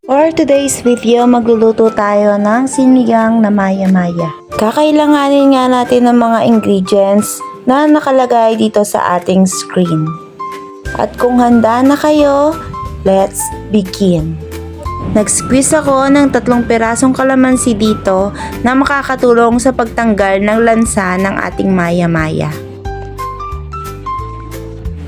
For today's video, magluluto tayo ng sinigang na maya-maya. Kakailanganin nga natin ng mga ingredients na nakalagay dito sa ating screen. At kung handa na kayo, let's begin. Nag-squeeze ako ng 3 pirasong kalamansi dito na makakatulong sa pagtanggal ng lansa ng ating maya-maya.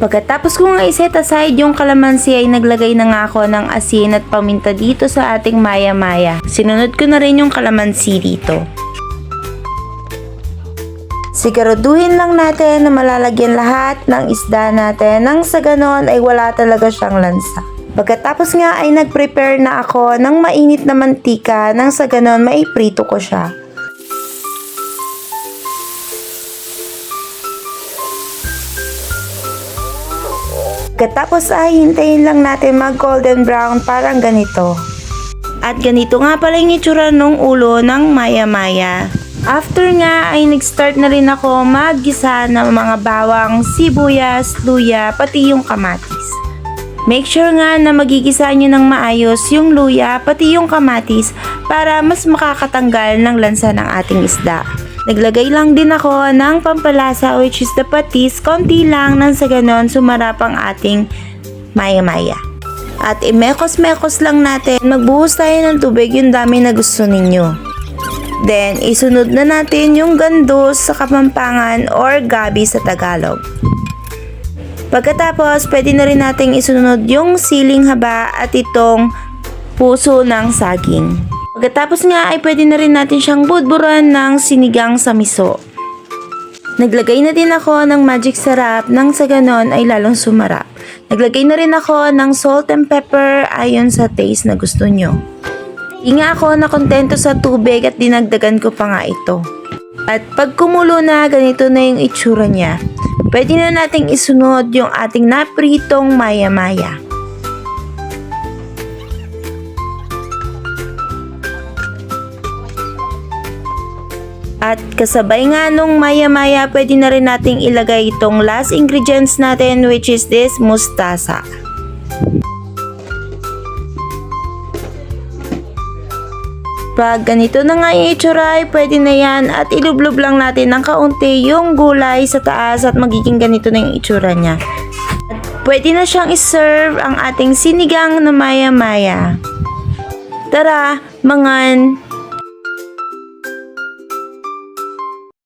Pagkatapos ko nga i-set aside yung kalamansi ay naglagay na nga ako ng asin at paminta dito sa ating maya-maya. Sinunod ko na rin yung kalamansi dito. Siguraduhin lang natin na malalagyan lahat ng isda natin nang sa ganon ay wala talaga siyang lansa. Pagkatapos nga ay nag-prepare na ako ng mainit na mantika nang sa ganon maiprito ko siya. Pagkatapos ay hintayin lang natin mag golden brown parang ganito. At ganito nga pala yung itsura ng ulo ng maya-maya. After nga ay nag-start na rin ako maggisa ng mga bawang, sibuyas, luya, pati yung kamatis. Make sure nga na magigisa nyo ng maayos yung luya, pati yung kamatis para mas makakatanggal ng lansa ng ating isda. Naglagay lang din ako ng pampalasa which is the patis, konti lang nang sa ganon sumarap ang ating maya-maya. At imekos-mekos lang natin, magbuhos tayo ng tubig yung dami na gusto ninyo. Then, isunod na natin yung gandos sa Kapampangan or gabi sa Tagalog. Pagkatapos, pwede na rin nating isunod yung siling haba at itong puso ng saging. Pagkatapos nga ay pwede na rin natin siyang budburan ng sinigang sa miso. Naglagay na din ako ng magic sarap nang sa ganon ay lalong sumarap. Naglagay na rin ako ng salt and pepper ayon sa taste na gusto nyo. Di nga ako na kontento sa tubig at dinagdagan ko pa nga ito. At pag kumulo na, ganito na yung itsura niya. Pwede na nating isunod yung ating napritong maya-maya. At kasabay nga nung maya-maya, pwede na rin nating ilagay itong last ingredients natin which is this mustasa. Pag ganito na nga yung itsura ay pwede na yan at ilublob lang natin ng kaunti yung gulay sa taas at magiging ganito na yung itsura niya. At pwede na siyang iserve ang ating sinigang na maya-maya. Tara, mangan!